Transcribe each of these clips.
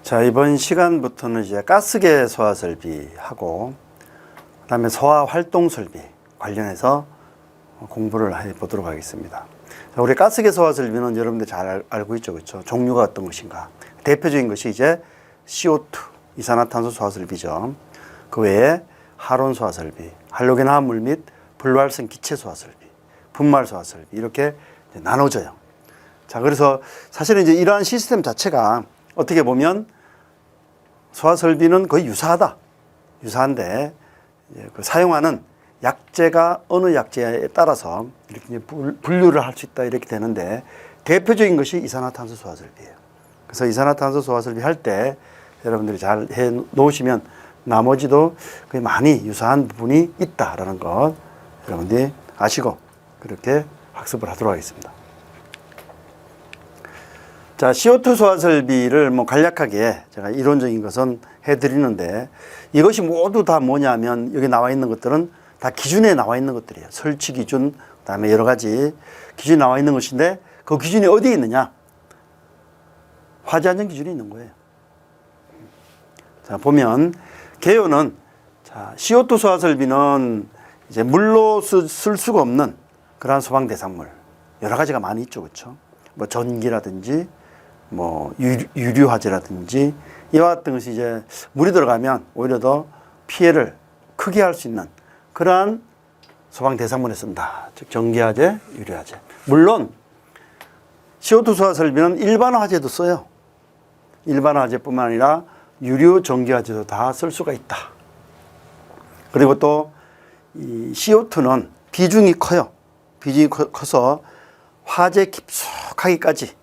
자, 이번 시간부터는 이제 가스계 소화 설비하고 그다음에 소화 활동 설비 관련해서 공부를 해 보도록 하겠습니다. 자, 우리 가스계 소화 설비는 여러분들 잘 알고 있죠, 그렇죠? 종류가 어떤 것인가? 대표적인 것이 이제 CO2 이산화탄소 소화 설비죠. 그 외에 하론 소화 설비, 할로겐 화합물 및 불활성 기체 소화 설비, 분말 소화 설비 이렇게 나눠져요. 자, 그래서 사실은 이제 이러한 시스템 자체가 어떻게 보면 소화 설비는 거의 유사한데 그 사용하는 약재가 어느 약재에 따라서 이렇게 분류를 할 수 있다 이렇게 되는데 대표적인 것이 이산화탄소 소화 설비예요. 그래서 이산화탄소 소화 설비 할 때 여러분들이 잘 해 놓으시면 나머지도 거의 많이 유사한 부분이 있다라는 것 여러분들이 아시고 그렇게 학습을 하도록 하겠습니다. 자, CO2 소화 설비를 뭐 간략하게 제가 이론적인 것은 해드리는데 이것이 모두 다 뭐냐면 여기 나와 있는 것들은 다 기준에 나와 있는 것들이에요. 설치 기준, 그다음에 여러 가지 기준이 나와 있는 것인데 그 기준이 어디에 있느냐? 화재 안전 기준이 있는 거예요. 자, 보면 개요는 자, CO2 소화 설비는 이제 물로 쓸 수가 없는 그러한 소방 대상물 여러 가지가 많이 있죠, 그렇죠? 뭐 전기라든지 뭐 유류 화재라든지 이와 같은 것이 이제 물이 들어가면 오히려 더 피해를 크게 할 수 있는 그러한 소방 대상물에 쓴다. 즉 전기 화재, 유류 화재. 물론 CO2 소화 설비는 일반 화재도 써요. 일반 화재뿐만 아니라 유류 전기 화재도 다 쓸 수가 있다. 그리고 또 이 CO2는 비중이 커요. 비중이 커서 화재 깊숙하기까지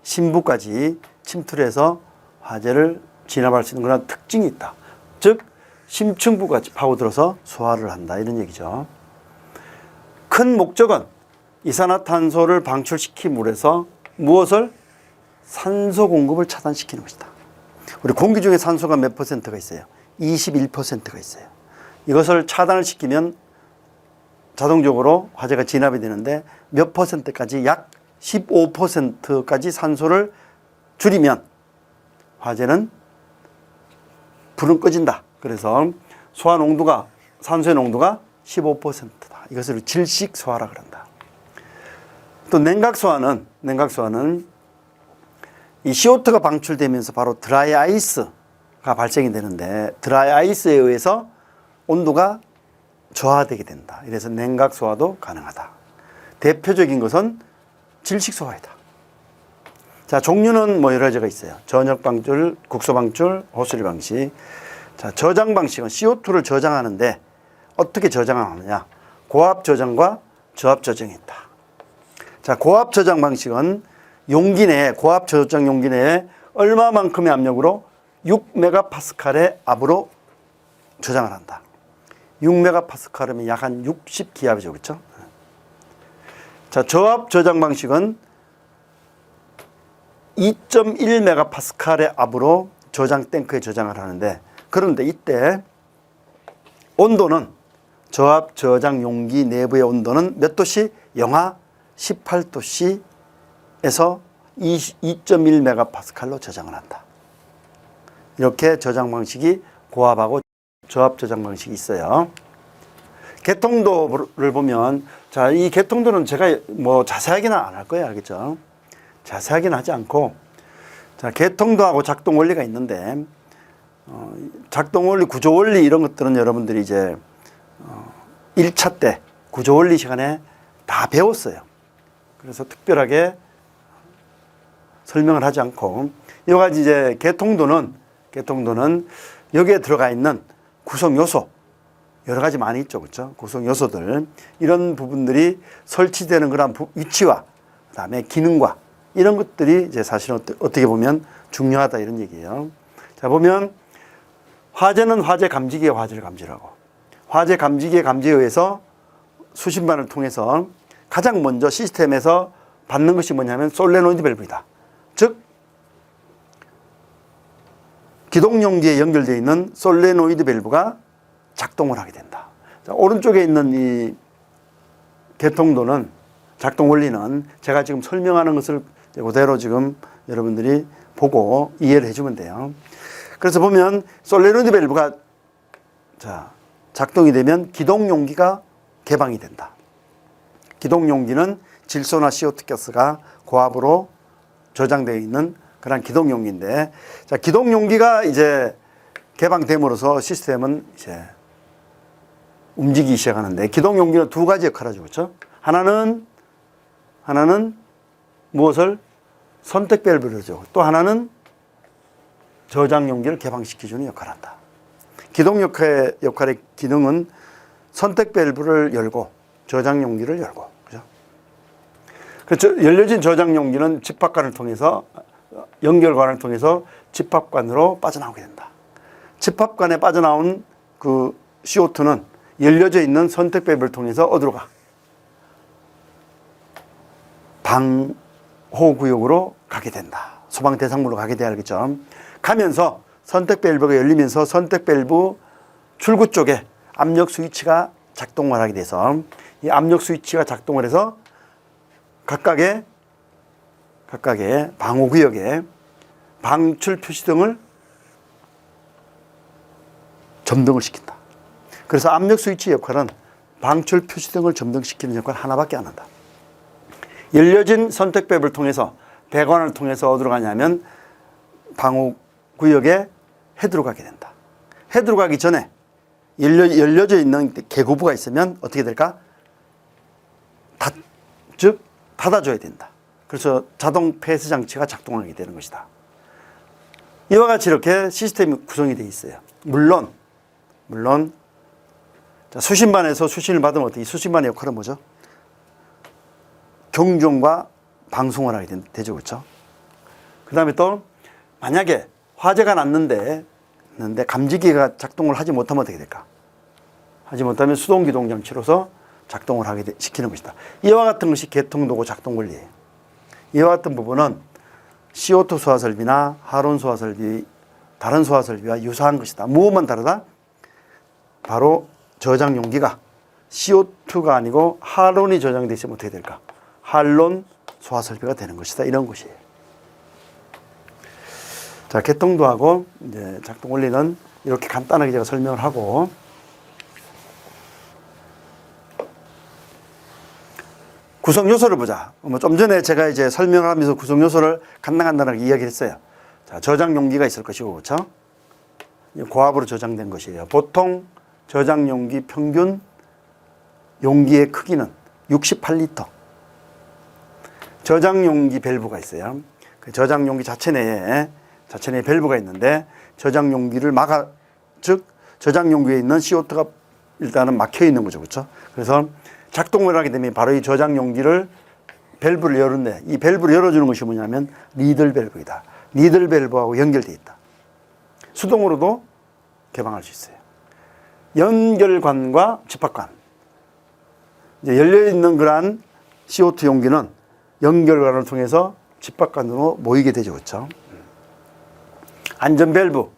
심부까지 침투를 해서 화재를 진압할 수 있는 그런 특징이 있다. 즉 심층부까지 파고들어서 소화를 한다 이런 얘기죠. 큰 목적은 이산화탄소를 방출시킨 물에서 무엇을? 산소 공급을 차단시키는 것이다. 우리 공기 중에 산소가 몇 퍼센트가 있어요? 21%가 있어요. 이것을 차단을 시키면 자동적으로 화재가 진압이 되는데 몇 퍼센트까지 약 15%까지 산소를 줄이면 화재는 불은 꺼진다. 그래서 소화 농도가 산소의 농도가 15%다. 이것을 질식 소화라 그런다. 또 냉각 소화는 이 CO2가 방출되면서 바로 드라이 아이스가 발생이 되는데 드라이 아이스에 의해서 온도가 저하되게 된다. 이래서 냉각 소화도 가능하다. 대표적인 것은 질식 소화이다. 자, 종류는 뭐 여러 가지가 있어요. 전역 방출, 국소 방출, 호스리 방식. 자, 저장 방식은 CO2를 저장하는데 어떻게 저장하느냐? 고압 저장과 저압 저장이 있다. 자, 고압 저장 방식은 용기 내에 고압 저장 용기 내에 얼마만큼의 압력으로 6메가파스칼의 압으로 저장을 한다. 6메가파스칼이면 약 한 60기압이죠, 그렇죠? 자, 저압 저장 방식은 2.1메가파스칼의 압으로 저장 탱크에 저장을 하는데 그런데 이때 온도는 저압 저장 용기 내부의 온도는 몇 도씨? 영하 18도씨에서 2.1메가파스칼로 저장을 한다. 이렇게 저장 방식이 고압하고 저압 저장 방식이 있어요. 개통도를 보면 자, 이 개통도는 제가 뭐 자세하게는 안 할 거예요, 알겠죠? 자세하게는 하지 않고 자, 개통도하고 작동 원리가 있는데 작동 원리, 구조 원리 이런 것들은 여러분들이 이제 1차 때 구조 원리 시간에 다 배웠어요. 그래서 특별하게 설명을 하지 않고 이와 같이 이제 개통도는 여기에 들어가 있는 구성 요소 여러 가지 많이 있죠, 그렇죠? 구성 요소들 이런 부분들이 설치되는 그런 위치와 그다음에 기능과 이런 것들이 이제 사실은 어떻게 보면 중요하다 이런 얘기예요. 자, 보면 화재는 화재 감지기에 화재를 감지하고 화재 감지기의 감지에 의해서 수신반을 통해서 가장 먼저 시스템에서 받는 것이 뭐냐면 솔레노이드 밸브이다. 즉 기동용기에 연결되어 있는 솔레노이드 밸브가 작동을 하게 된다. 자, 오른쪽에 있는 이 개통도는 작동 원리는 제가 지금 설명하는 것을 그대로 지금 여러분들이 보고 이해를 해주면 돼요. 그래서 보면 솔레노이드 밸브가 작동이 되면 기동 용기가 개방이 된다. 기동 용기는 질소나 CO2 가스가 고압으로 저장되어 있는 그런 기동 용기인데, 기동 용기가 이제 개방됨으로써 시스템은 이제 움직이기 시작하는데, 기동 용기는 두 가지 역할을 하죠. 그렇죠? 하나는 무엇을 선택 밸브를 하죠. 또 하나는 저장 용기를 개방시켜주는 역할을 한다. 기동 역할의 기능은 선택 밸브를 열고 저장 용기를 열고, 그죠? 그렇죠. 열려진 저장 용기는 집합관을 통해서, 연결관을 통해서 집합관으로 빠져나오게 된다. 집합관에 빠져나온 그 CO2는 열려져 있는 선택 밸브를 통해서 어디로 가? 방호구역으로 가게 된다. 소방 대상물로 가게 돼야 알겠죠? 가면서 선택 밸브가 열리면서 선택 밸브 출구 쪽에 압력 스위치가 작동을 하게 돼서, 이 압력 스위치가 작동을 해서 각각의 방호구역에 방출 표시등을 점등을 시킨다. 그래서 압력 스위치 역할은 방출 표시등을 점등시키는 역할 하나밖에 안 한다. 열려진 선택 밸브를 통해서, 배관을 통해서 어디로 가냐면 방호구역에 헤드로 가게 된다. 헤드로 가기 전에 열려져 있는 개구부가 있으면 어떻게 될까? 즉 닫아줘야 된다. 그래서 자동 폐쇄 장치가 작동하게 되는 것이다. 이와 같이 이렇게 시스템이 구성이 되어 있어요. 물론 수신반에서 수신을 받으면 어떻게, 수신반의 역할은 뭐죠? 경종과 방송을 하게 되죠. 그렇죠? 그 다음에 또 만약에 화재가 났는데 감지기가 작동을 하지 못하면 어떻게 될까? 하지 못하면 수동기동 장치로서 작동을 하게 시키는 것이다. 이와 같은 것이 개통도구 작동 원리예요. 이와 같은 부분은 CO2 소화 설비나 하론 소화 설비, 다른 소화 설비와 유사한 것이다. 무엇만 다르다? 바로 저장 용기가 CO2가 아니고 하론이 저장되어 있으면 어떻게 될까? 할론 소화 설비가 되는 것이다. 이런 것이에요. 자, 개통도하고 이제 작동 원리는 이렇게 간단하게 제가 설명을 하고, 구성 요소를 보자. 좀 전에 제가 이제 설명을 하면서 구성 요소를 간단하게 이야기를 했어요. 자, 저장 용기가 있을 것이고, 그렇죠? 고압으로 저장된 것이에요. 보통 저장 용기 평균 용기의 크기는 68리터. 저장 용기 밸브가 있어요. 그 저장 용기 자체 내에 밸브가 있는데, 저장 용기를 즉 저장 용기에 있는 CO2가 일단은 막혀 있는 거죠. 그렇죠? 그래서 작동을 하게 되면 바로 이 저장 용기를 밸브를 열는데, 이 밸브를 열어주는 것이 뭐냐면 니들 밸브이다. 니들 밸브하고 연결되어 있다. 수동으로도 개방할 수 있어요. 연결관과 집합관. 이제 열려있는 그러한 CO2 용기는 연결관을 통해서 집합관으로 모이게 되죠. 그렇죠? 안전 밸브.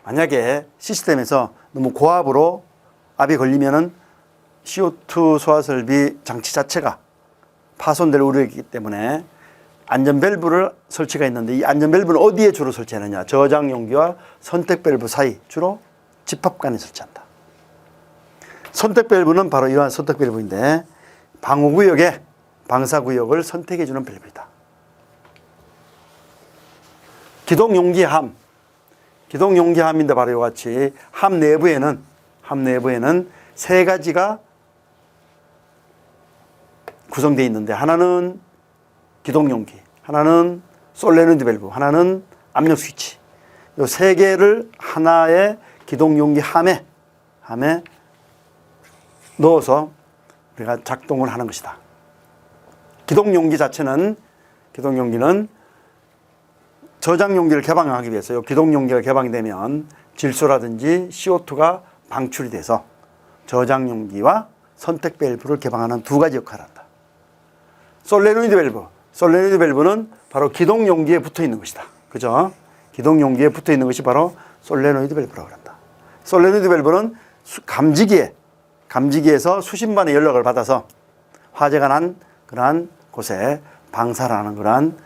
만약에 시스템에서 너무 고압으로 압이 걸리면은 CO2 소화 설비 장치 자체가 파손될 우려가 있기 때문에 안전 밸브를 설치가 있는데, 이 안전 밸브는 어디에 주로 설치하느냐? 저장 용기와 선택 밸브 사이, 주로 집합관에 설치한다. 선택 밸브는 바로 이러한 선택 밸브인데, 방호구역에 방사구역을 선택해 주는 밸브이다. 기동 용기함. 기동 용기함인데 바로 이와 같이 함 내부에는 세 가지가 구성되어 있는데, 하나는 기동 용기, 하나는 솔레노이드 밸브, 하나는 압력 스위치. 이 세 개를 하나의 기동 용기 함에 넣어서 우리가 작동을 하는 것이다. 기동 용기는 저장 용기를 개방하기 위해서, 이 기동 용기가 개방이 되면 질소라든지 CO2가 방출이 돼서 저장 용기와 선택 밸브를 개방하는 두 가지 역할을 한다. 솔레노이드 밸브는 바로 기동 용기에 붙어 있는 것이다. 그죠? 기동 용기에 붙어 있는 것이 바로 솔레노이드 밸브라고 한다. 솔레노이드 밸브는 감지기에서 수신반의 연락을 받아서 화재가 난 그러한 곳에 방사를 하는 그러한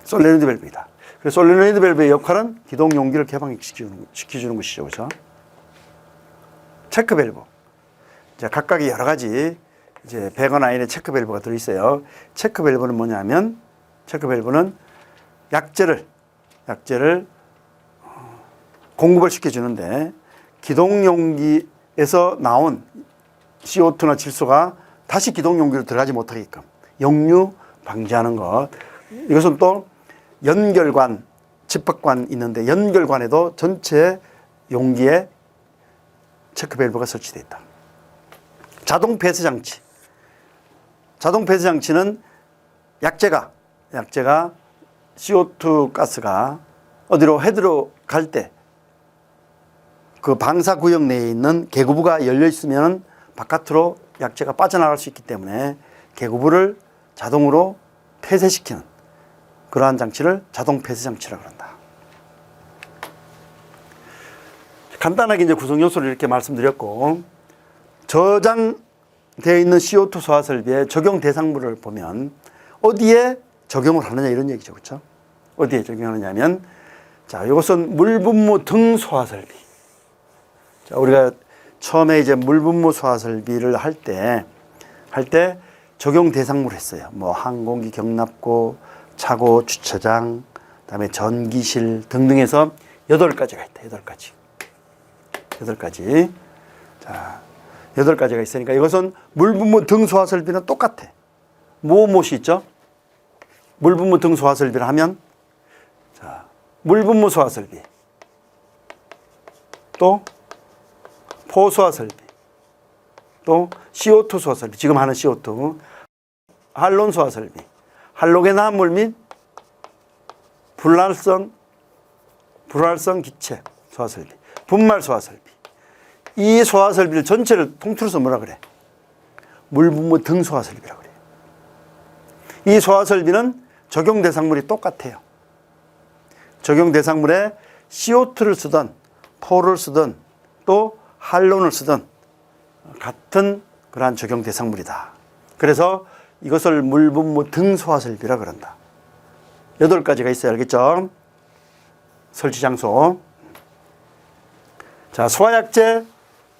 솔레노이드 밸브이다. 그래서 솔레노이드 밸브의 역할은 기동 용기를 개방시켜주는 것이죠. 그죠? 체크 밸브. 이제 각각의 여러 가지 이제 배관 안에 체크 밸브가 들어있어요. 체크 밸브는 뭐냐면, 체크 밸브는 약재를 공급을 시켜주는데, 기동 용기에서 나온 CO2나 질소가 다시 기동 용기로 들어가지 못하게끔 역류 방지하는 것. 이것은 또 연결관, 집합관 있는데 연결관에도 전체 용기에 체크 밸브가 설치되어 있다. 자동 폐쇄 장치. 자동 폐쇄 장치는 약재가 CO2 가스가 어디로 헤드로 갈 때 그 방사 구역 내에 있는 개구부가 열려 있으면 바깥으로 약재가 빠져나갈 수 있기 때문에 개구부를 자동으로 폐쇄시키는 그러한 장치를 자동 폐쇄 장치라고 한다. 간단하게 이제 구성 요소를 이렇게 말씀드렸고, 저장되어 있는 CO2 소화 설비의 적용 대상물을 보면 어디에 적용을 하느냐 이런 얘기죠. 그렇죠? 어디에 적용하느냐면, 자, 이것은 물분무 등 소화 설비. 자, 우리가 처음에 이제 물분무 소화 설비를 할 때 적용 대상물 했어요. 뭐 항공기 경납고, 차고, 주차장, 그다음에 전기실 등등해서 8가지가 있다. 8가지. 자, 8가지가 있으니까 이것은 물분무 등 소화 설비는 똑같아. 무엇이 있죠? 물분무 등 소화 설비를 하면, 자, 물분무 소화 설비, 또 포소화 설비, 또 CO2 소화 설비, 지금 하는 CO2, 할론 소화 설비, 할로겐 화합물 및 불활성 기체 소화 설비, 분말 소화 설비. 이 소화 설비를 전체를 통틀어서 뭐라 그래? 물분무 등 소화 설비라고 그래요. 이 소화 설비는 적용 대상물이 똑같아요. 적용 대상물에 CO2를 쓰든 포를 쓰든 또 할론을 쓰든 같은 그러한 적용 대상물이다. 그래서 이것을 물분무 등 소화 설비라 그런다. 8가지가 있어요. 알겠죠? 설치 장소. 자, 소화약재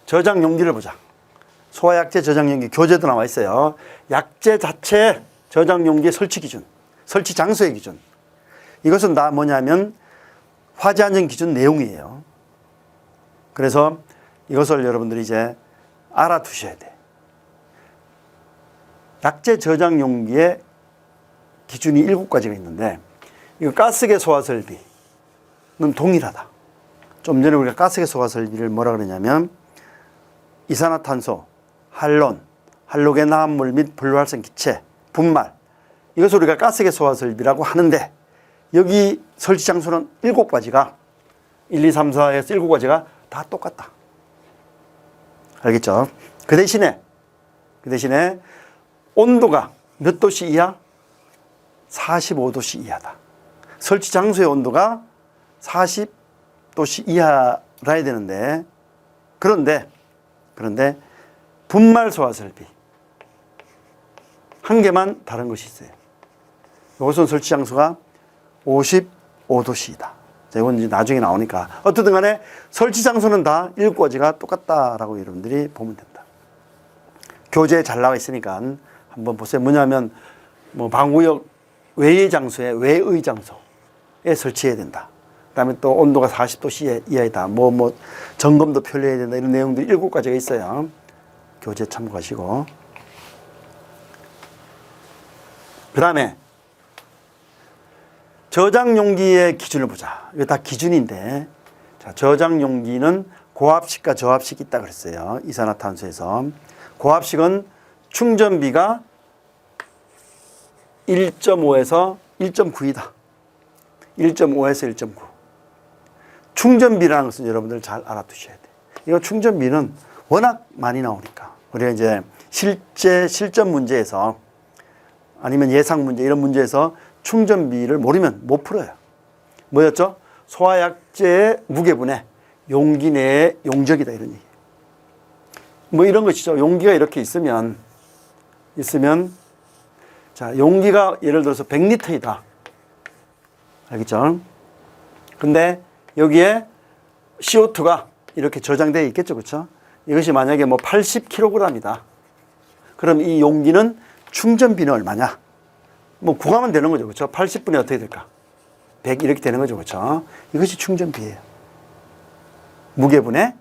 저장 용기를 보자. 소화약재 저장 용기 교재도 나와 있어요. 약재 자체 저장 용기 설치 기준, 설치 장소의 기준. 이것은 다 뭐냐면 화재 안전 기준 내용이에요. 그래서 이것을 여러분들이 이제 알아두셔야 돼. 약재 저장 용기의 기준이 7가지가 있는데, 이거 가스계 소화 설비는 동일하다. 좀 전에 우리가 가스계 소화 설비를 뭐라 그러냐면 이산화탄소, 할론, 할로겐 화합물 및 불활성 기체, 분말, 이것을 우리가 가스계 소화 설비라고 하는데, 여기 설치 장소는 7가지가 1, 2, 3, 4에서 7가지가 다 똑같다. 알겠죠? 그 대신에 온도가 몇 도씨 이하? 45도씨 이하다. 설치 장소의 온도가 40도씨 이하라 해야 되는데, 그런데 분말 소화 설비 한 개만 다른 것이 있어요. 이것은 설치 장소가 55도씨이다. 이건 이제 나중에 나오니까 어떻든 간에 설치 장소는 다 7가지가 똑같다라고 여러분들이 보면 된다. 교재에 잘 나와 있으니까 한번 보세요. 뭐냐면 뭐 방구역 외의 장소에 외의 장소에 설치해야 된다. 그다음에 또 온도가 40도 이하이다. 뭐 점검도 표시해야 된다. 이런 내용들이 7가지가 있어요. 교재 참고하시고. 그다음에 저장 용기의 기준을 보자. 이거 다 기준인데, 자, 저장 용기는 고압식과 저압식이 있다 그랬어요. 이산화탄소에서. 고압식은 충전비가 1.5에서 1.9이다. 1.5에서 1.9. 충전비라는 것은 여러분들 잘 알아두셔야 돼. 이거 충전비는 워낙 많이 나오니까. 우리가 이제 실전 문제에서 아니면 예상 문제 이런 문제에서 충전비를 모르면 못 풀어요. 뭐였죠? 소화약재의 무게분의 용기 내의 용적이다 이런 얘기. 뭐 이런 것이죠. 용기가 이렇게 있으면 자, 용기가 예를 들어서 100리터이다. 알겠죠? 근데 여기에 CO2가 이렇게 저장되어 있겠죠. 그렇죠? 이것이 만약에 뭐 80kg이다. 그럼 이 용기는 충전비는 얼마냐? 뭐 구하면 되는 거죠. 그렇죠? 80분에 어떻게 될까? 100 이렇게 되는 거죠. 그렇죠? 이것이 충전비예요. 무게분의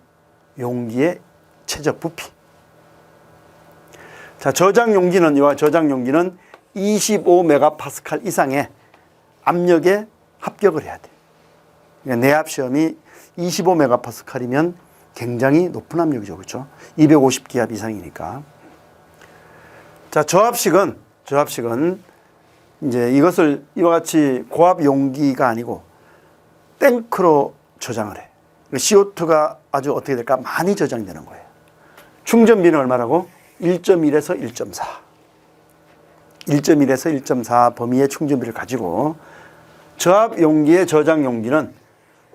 용기의 최적 부피. 자, 저장 용기는 25메가파스칼 이상의 압력에 합격을 해야 돼. 그러니까 내압 시험이 25메가파스칼이면 굉장히 높은 압력이죠. 그렇죠? 250기압 이상이니까. 자, 저압식은 이제 이것을 이와 같이 고압 용기가 아니고 탱크로 저장을 해. CO2가 아주 어떻게 될까? 많이 저장되는 거예요. 충전비는 얼마라고? 1.1에서 1.4. 1.1에서 1.4 범위의 충전비를 가지고 저압 용기의 저장 용기는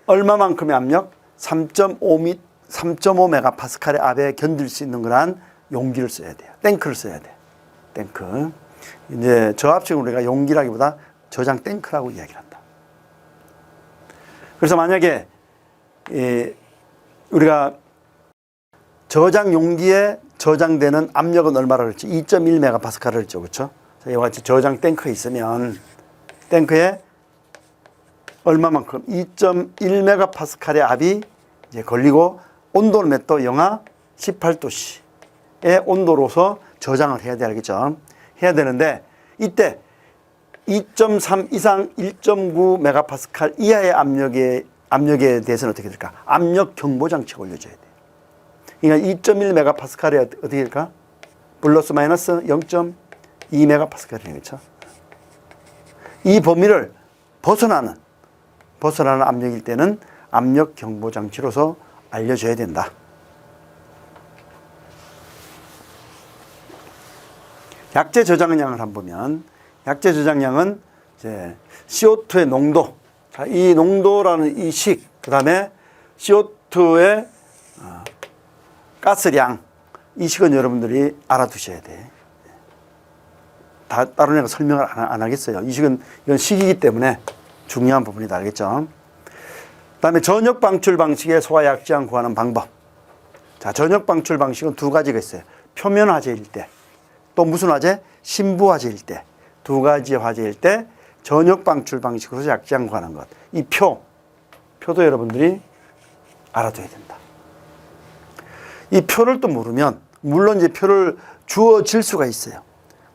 얼마만큼의 압력? 3.5 메가파스칼의 압에 견딜 수 있는 그러한 용기를 써야 돼요. 탱크를 써야 돼. 탱크. 이제 저압식은 우리가 용기라기보다 저장 탱크라고 이야기를 한다. 그래서 만약에 우리가 저장 용기에 저장되는 압력은 얼마라고 했지? 2.1 메가파스칼을 했죠. 그렇죠? 이와 같이 저장 탱크에 있으면 탱크에 얼마만큼? 2.1 메가파스칼의 압이 이제 걸리고 온도는 몇 도? 영하 18도씨의 온도로서 저장을 해야 돼. 알겠죠? 해야 되는데 이때 2.3 이상 1.9 메가파스칼 이하의 압력에 대해서는 어떻게 될까? 압력 경보 장치가 올려줘야 돼. 그러니까 2.1 메가파스칼에 어떻게 될까? 플러스 마이너스 0.2 메가파스칼이네. 그렇죠? 이 범위를 벗어나는 압력일 때는 압력 경보 장치로서 알려줘야 된다. 약재 저장량을 한번 보면 약재 저장량은 이제 CO2의 농도, 자, 이 농도라는 이 식, 그 다음에 CO2의 가스량, 이 식은 여러분들이 알아두셔야 돼. 다른 애가 설명을 안 하겠어요. 이 식은 이건 식이기 때문에 중요한 부분이다. 알겠죠? 그 다음에 전역 방출 방식의 소화 약재량 구하는 방법. 자, 전역 방출 방식은 두 가지가 있어요. 표면 화재일 때, 또 무슨 화재? 심부 화재일 때. 두 가지 화재일 때 전역 방출 방식으로 약재량 구하는 것. 이 표도 여러분들이 알아둬야 된다. 이 표를 또 모르면, 물론 이제 표를 주어질 수가 있어요.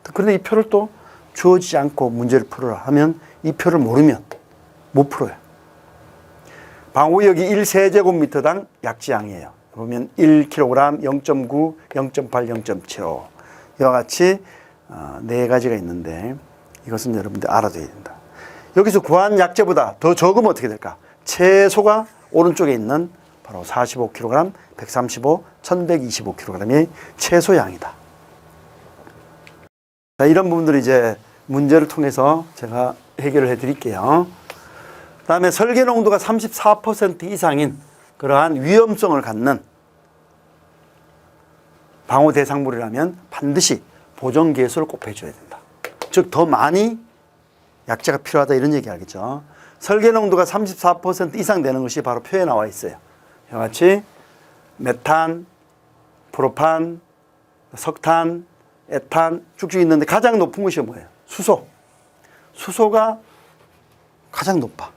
그런데 이 표를 또 주어지지 않고 문제를 풀어라 하면 이 표를 모르면 못 풀어요. 방호역이 1세제곱미터당 약재량이에요. 보면 1kg, 0.9, 0.8, 0.75 이와 같이 네 가지가 있는데 이것은 여러분들 알아둬야 된다. 여기서 구한 약재보다 더 적으면 어떻게 될까? 최소가 오른쪽에 있는 바로 45kg, 135, 1125kg이 최소량이다. 자, 이런 부분들을 이제 문제를 통해서 제가 해결을 해 드릴게요. 그 다음에 설계 농도가 34% 이상인 그러한 위험성을 갖는 방호 대상물이라면 반드시 보존 개수를 꼭 해줘야 된다. 즉, 더 많이 약재가 필요하다 이런 얘기 알겠죠? 설계 농도가 34% 이상 되는 것이 바로 표에 나와 있어요. 이와 같이 메탄, 프로판, 석탄, 에탄 쭉쭉 있는데 가장 높은 것이 뭐예요? 수소. 수소가 가장 높아.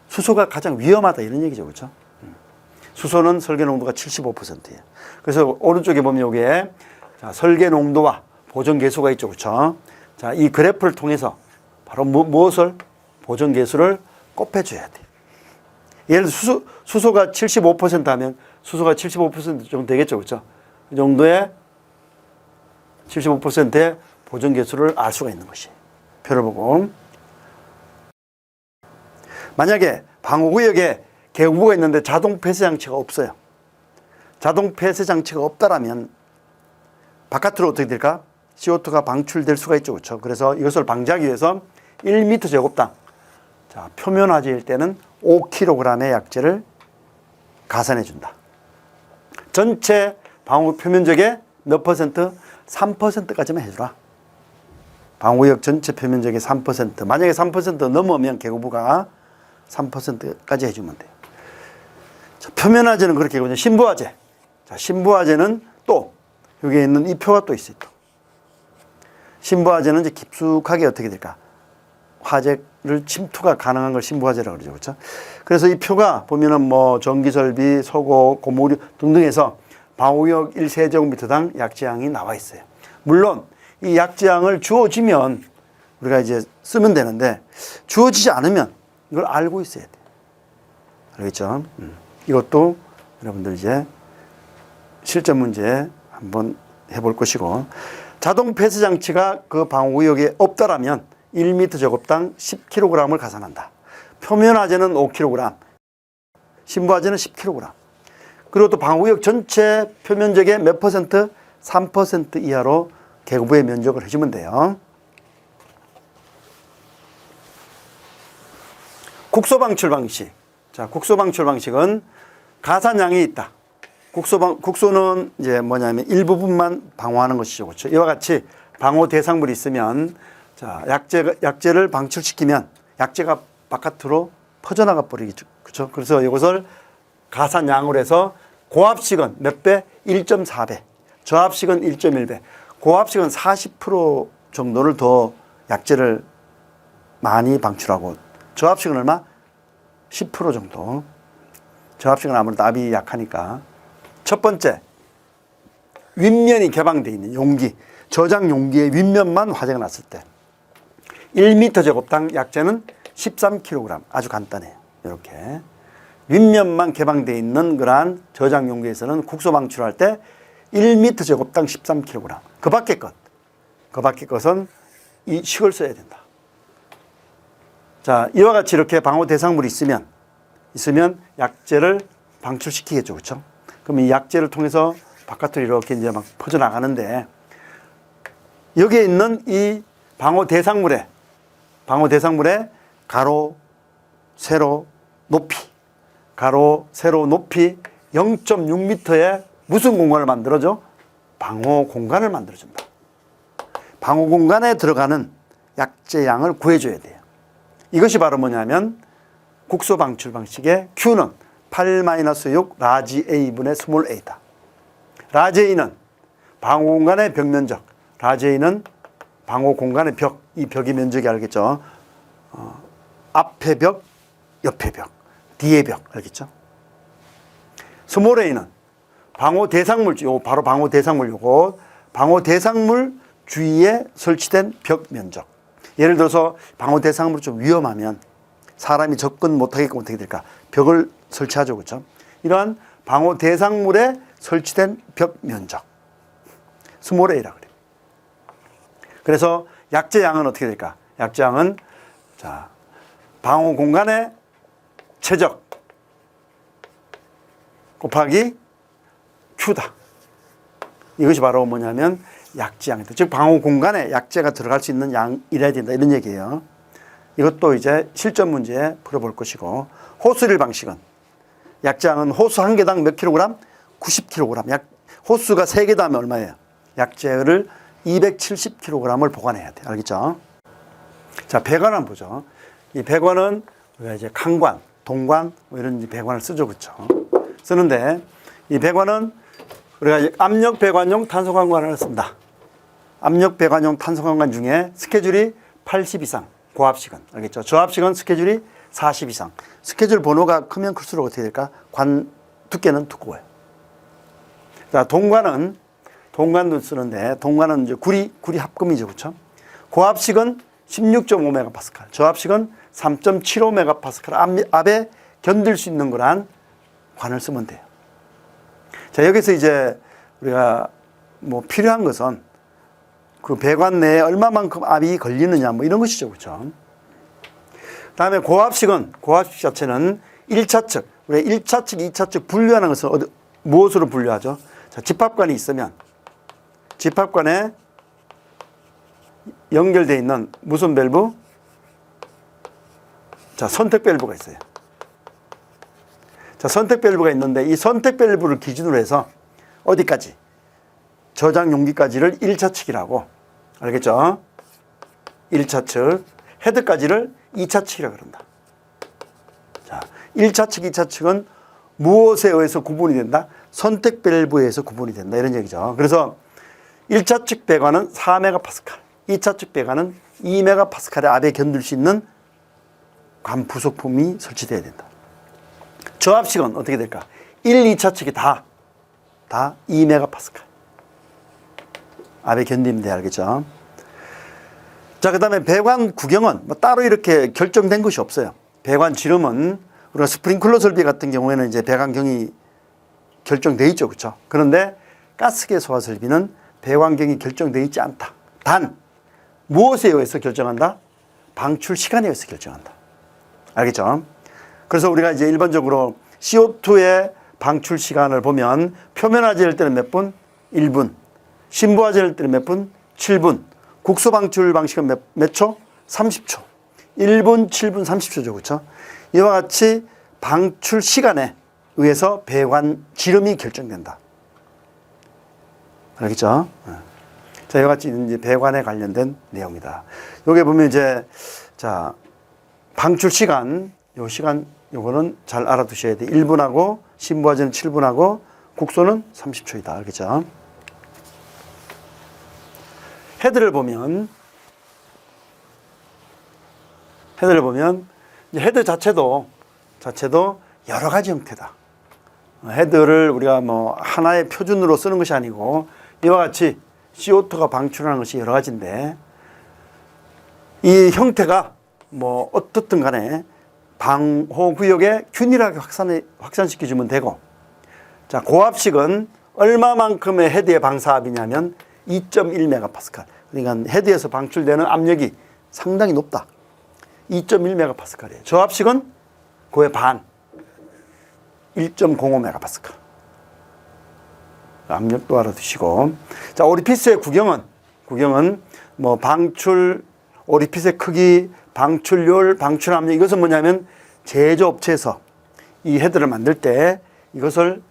수소가 가장 위험하다 이런 얘기죠. 그렇죠? 수소는 설계 농도가 75%예요. 그래서 오른쪽에 보면 여기에 자, 설계 농도와 보존 개수가 있죠. 그렇죠? 자, 이 그래프를 통해서 바로 무엇을? 보존 개수를 곱해줘야 돼. 예를 들어 수소가 75% 하면 수소가 75% 정도 되겠죠. 그렇죠? 그 정도의 75%의 보존 개수를 알 수가 있는 것이 표를 보고. 만약에 방호구역에 계곡부가 있는데 자동 폐쇄 장치가 없어요. 자동 폐쇄 장치가 없다라면 바깥으로 어떻게 될까? CO2가 방출될 수가 있죠. 그렇죠? 그래서 이것을 방지하기 위해서 1m 제곱당 자, 표면 화재일 때는 5kg의 약재를 가산해 준다. 전체 방호 표면적의 몇 퍼센트? 3%까지만 해주라. 방호역 전체 표면적의 3%. 만약에 3% 넘으면 개구부가 3%까지 해주면 돼요. 자, 표면화재는 그렇게 하거든요. 신부화재. 자, 신부화재는 또 여기에 있는 이 표가 또 있어요. 또. 신부화재는 이제 깊숙하게 어떻게 될까? 화재를 침투가 가능한 걸 신부화재라고 그러죠. 그렇죠? 그래서 이 표가 보면은 뭐 전기설비, 소고, 고무류 등등해서 방호역 1세제곱미터당 약재량이 나와 있어요. 물론 이 약재량을 주어지면 우리가 이제 쓰면 되는데 주어지지 않으면 이걸 알고 있어야 돼요. 알겠죠? 이것도 여러분들 이제 실전 문제 한번 해볼 것이고, 자동 폐쇄 장치가 그 방호구역에 없다라면 1m 제곱당 10kg을 가산한다. 표면화재는 5kg, 신부화재는 10kg. 그리고 또 방호구역 전체 표면적의 몇 퍼센트? 3% 이하로 개구부의 면적을 해주면 돼요. 국소 방출 방식. 자, 국소 방출 방식은 가산량이 있다. 국소는 이제 뭐냐면 일부분만 방호하는 것이죠. 그렇죠? 이와 같이 방호 대상물이 있으면 자, 약재를 방출시키면 약재가 바깥으로 퍼져나가 버리겠죠. 그렇죠? 그래서 이것을 가산량으로 해서 고압식은 몇 배? 1.4배. 저압식은 1.1배. 고압식은 40% 정도를 더 약재를 많이 방출하고, 저압식은 얼마? 10% 정도. 저압식은 아무래도 압이 약하니까. 첫 번째, 윗면이 개방되어 있는 용기, 저장 용기의 윗면만 화재가 났을 때 1m 제곱당 약재는 13kg. 아주 간단해요. 이렇게 윗면만 개방되어 있는 그러한 저장 용기에서는 국소 방출할 때 1m 제곱당 13kg. 그 밖의 것은 이 식을 써야 된다. 자, 이와 같이 이렇게 방호 대상물이 있으면 약재를 방출시키겠죠. 그렇죠? 그럼 이 약재를 통해서 바깥으로 이렇게 이제 막 퍼져나가는데, 여기에 있는 이 방호 대상물의 가로, 세로, 높이 0.6m의 무슨 공간을 만들어줘? 방호 공간을 만들어준다. 방호 공간에 들어가는 약재 양을 구해줘야 돼요. 이것이 바로 뭐냐면 국소 방출 방식의 Q는 8-6 라지 A분의 스몰 a다. 라지 A는 방호 공간의 벽 면적, 라지 A는 방호 공간의 벽, 이 벽의 면적이 알겠죠? 앞의 벽, 옆의 벽, 뒤의 벽, 알겠죠? 스몰 a는 방호 대상물, 바로 방호 대상물, 요거 방호 대상물 주위에 설치된 벽 면적. 예를 들어서 방호 대상물이 좀 위험하면 사람이 접근 못하게끔 어떻게 될까? 벽을 설치하죠. 그렇죠? 이러한 방호 대상물에 설치된 벽 면적, 스몰 a라 그래요. 그래서 약재 양은 어떻게 될까? 약재 양은 자, 방호 공간의 최적 곱하기 Q다. 이것이 바로 뭐냐면 약재양이다. 즉 방호 공간에 약재가 들어갈 수 있는 양이래야 된다. 이런 얘기예요. 이것도 이제 실전 문제에 풀어볼 것이고, 호수릴 방식은 약재양은 호수 한 개당 몇 킬로그램? 90kg. 호수가 3개다 하면 얼마예요? 약재를 270kg을 보관해야 돼. 알겠죠? 자, 배관 한번 보죠. 이 배관은 우리가 이제 강관, 동관 뭐 이런 배관을 쓰죠. 그렇죠? 쓰는데 이 배관은 우리가 압력 배관용 탄소관관을 씁니다. 압력 배관용 탄소관관 중에 스케줄이 80 이상, 고압식은. 알겠죠? 저압식은 스케줄이 40 이상. 스케줄 번호가 크면 클수록 어떻게 될까? 관 두께는 두꺼워요. 자, 동관도 쓰는데, 동관은 이제 구리 합금이죠. 그렇죠? 고압식은 16.5MPa, 저압식은 3.75MPa 압에 견딜 수 있는 거란 관을 쓰면 돼요. 자, 여기서 이제 우리가 뭐 필요한 것은 그 배관 내에 얼마만큼 압이 걸리느냐 뭐 이런 것이죠. 그렇죠? 다음에 고압식 자체는 1차측, 우리가 1차측, 2차측 분류하는 것은 무엇으로 분류하죠? 자, 집합관이 있으면 집합관에 연결되어 있는 무슨 밸브? 자, 선택 밸브가 있어요. 자, 선택 밸브가 있는데 이 선택 밸브를 기준으로 해서 어디까지? 저장 용기까지를 1차측이라고. 알겠죠? 1차 측, 헤드까지를 2차 측이라고 그런다. 자, 1차 측, 2차 측은 무엇에 의해서 구분이 된다? 선택 밸브에 의해서 구분이 된다. 이런 얘기죠. 그래서 1차 측 배관은 4메가파스칼, 2차 측 배관은 2메가파스칼의 압에 견딜 수 있는 관 부속품이 설치되어야 된다. 저압식은 어떻게 될까? 1, 2차 측이 다 2메가파스칼 압에 견디면 돼. 알겠죠? 자, 그 다음에 배관 구경은 뭐 따로 이렇게 결정된 것이 없어요. 배관 지름은 우리가 스프링클러 설비 같은 경우에는 이제 배관경이 결정돼 있죠. 그렇죠? 그런데 가스계 소화 설비는 배관경이 결정돼 있지 않다. 단 무엇에 의해서 결정한다? 방출 시간에 의해서 결정한다. 알겠죠? 그래서 우리가 이제 일반적으로 CO2의 방출 시간을 보면 표면화제일 때는 몇 분? 1분. 신부화제일 때는 몇 분? 7분. 국소 방출 방식은 몇 초? 30초. 1분, 7분, 30초죠. 그렇죠? 이와 같이 방출 시간에 의해서 배관 지름이 결정된다. 알겠죠? 자, 이와 같이 이제 배관에 관련된 내용이다. 여기 보면 이제, 자, 방출 시간, 요거는 잘 알아두셔야 돼. 1분하고, 신부화제는 7분하고, 국소는 30초이다. 알겠죠? 헤드를 보면 헤드 자체도 여러 가지 형태다. 헤드를 우리가 뭐 하나의 표준으로 쓰는 것이 아니고 이와 같이 CO2가 방출하는 것이 여러 가지인데 이 형태가 뭐 어떻든 간에 방호구역에 균일하게 확산시켜주면 되고, 자, 고압식은 얼마만큼의 헤드의 방사압이냐면 2.1메가파스칼. 그러니까 헤드에서 방출되는 압력이 상당히 높다. 2.1메가파스칼이에요. 저압식은 그의 반, 1.05메가파스칼. 압력도 알아두시고. 자, 오리피스의 구경은 뭐 방출, 오리피스의 크기, 방출률, 방출 압력, 이것은 뭐냐면 제조업체에서 이 헤드를 만들 때 이것을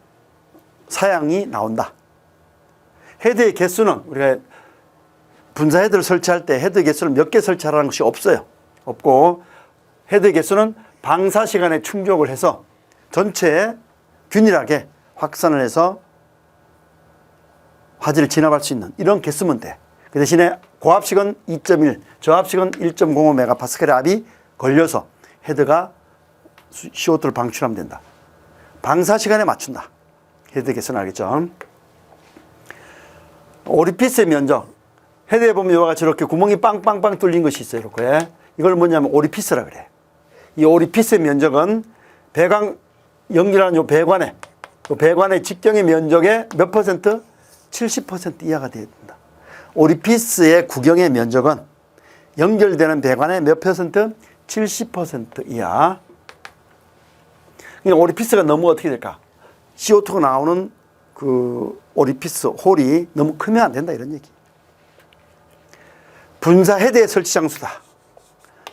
사양이 나온다. 헤드의 개수는 우리가 분사 헤드를 설치할 때 헤드 개수를 몇 개 설치하라는 것이 없고 헤드 개수는 방사 시간에 충족을 해서 전체에 균일하게 확산을 해서 화재를 진압할 수 있는 이런 개수면 돼. 그 대신에 고압식은 2.1, 저압식은 1.05메가파스칼의 압이 걸려서 헤드가 CO2를 방출하면 된다. 방사 시간에 맞춘다. 헤드 개수는 알겠죠? 오리피스의 면적. 헤드에 보면 이와 같이 이렇게 구멍이 빵빵빵 뚫린 것이 있어요. 이렇게. 이걸 뭐냐면 오리피스라 그래. 이 오리피스의 면적은 배관, 연결하는 요 배관의 직경의 면적의 몇 퍼센트? 70% 이하가 되어야 된다. 오리피스의 구경의 면적은 연결되는 배관의 몇 퍼센트? 70% 이하. 그러니까 오리피스가 너무 어떻게 될까? CO2가 나오는 그 오리피스 홀이 너무 크면 안 된다. 이런 얘기. 분사 헤드의 설치 장소다.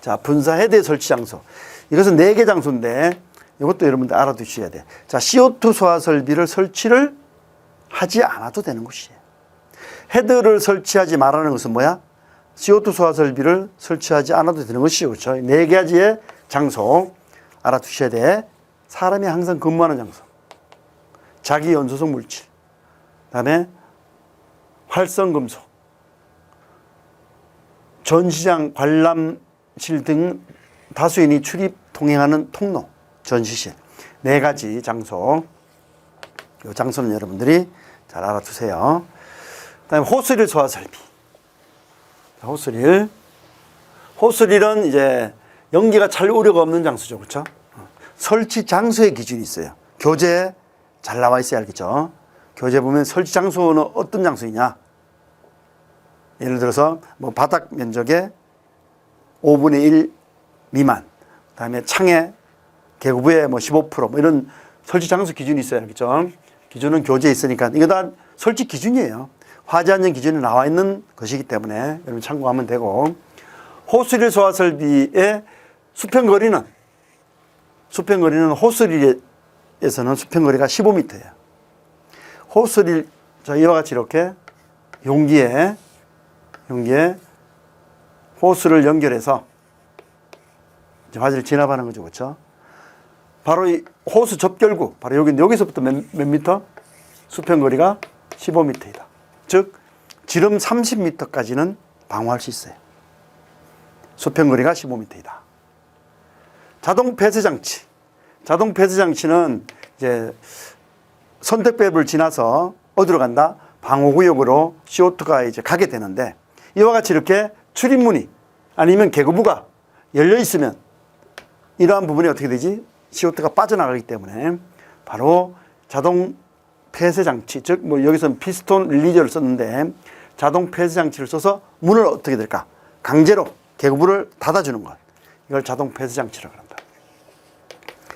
자, 분사 헤드의 설치 장소. 이것은 4개 장소인데 이것도 여러분들 알아두셔야 돼. 자, CO2 소화 설비를 설치를 하지 않아도 되는 곳이에요. 헤드를 설치하지 말라는 것은 뭐야? CO2 소화 설비를 설치하지 않아도 되는 것이죠. 그렇죠? 4가지의 장소 알아두셔야 돼. 사람이 항상 근무하는 장소. 자기 연소성 물질. 그다음에 활성금속. 전시장, 관람실 등 다수인이 출입, 통행하는 통로, 전시실. 4가지 장소. 이 장소는 여러분들이 잘 알아두세요. 그 다음에 호스릴 소화 설비. 호스릴은 이제 연기가 찰 우려가 없는 장소죠. 그렇죠? 설치 장소의 기준이 있어요. 교재 잘 나와 있어야 알겠죠? 교재 보면 설치 장소는 어떤 장소이냐? 예를 들어서 뭐 바닥 면적의 5분의 1 미만, 그다음에 창의 계구부의 뭐 15% 뭐 이런 설치 장소 기준이 있어요. 알겠죠? 기준은 교재에 있으니까 이거 다 설치 기준이에요. 화재 안전 기준에 나와 있는 것이기 때문에 여러분 참고하면 되고, 호스릴 소화 설비의 수평거리는 호스릴에서는 수평거리가 15m예요. 호스릴, 자, 이와 같이 이렇게 용기에 호스를 연결해서 이제 화재를 진압하는 거죠. 그렇죠? 바로 이 호스 접결구, 바로 여기서부터 몇 미터? 수평거리가 15m이다. 즉, 지름 30m까지는 방어할 수 있어요. 수평거리가 15m이다. 자동 폐쇄 장치. 자동 폐쇄 장치는 이제 선택배를 지나서 어디로 간다? 방호구역으로 CO2가 이제 가게 되는데, 이와 같이 이렇게 출입문이 아니면 개구부가 열려 있으면 이러한 부분이 어떻게 되지? CO2가 빠져나가기 때문에 바로 자동 폐쇄 장치, 즉 뭐 여기서는 피스톤 릴리저를 썼는데 자동 폐쇄 장치를 써서 문을 어떻게 될까? 강제로 개구부를 닫아주는 것. 이걸 자동 폐쇄 장치라고 합니다.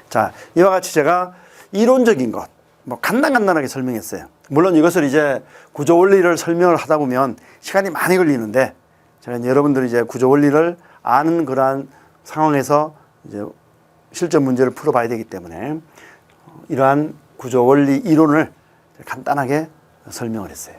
자, 이와 같이 제가 이론적인 것, 뭐 간단하게 설명했어요. 물론 이것을 이제 구조 원리를 설명을 하다 보면 시간이 많이 걸리는데, 제가 여러분들이 이제 구조 원리를 아는 그러한 상황에서 이제 실전 문제를 풀어봐야 되기 때문에 이러한 구조 원리 이론을 간단하게 설명을 했어요.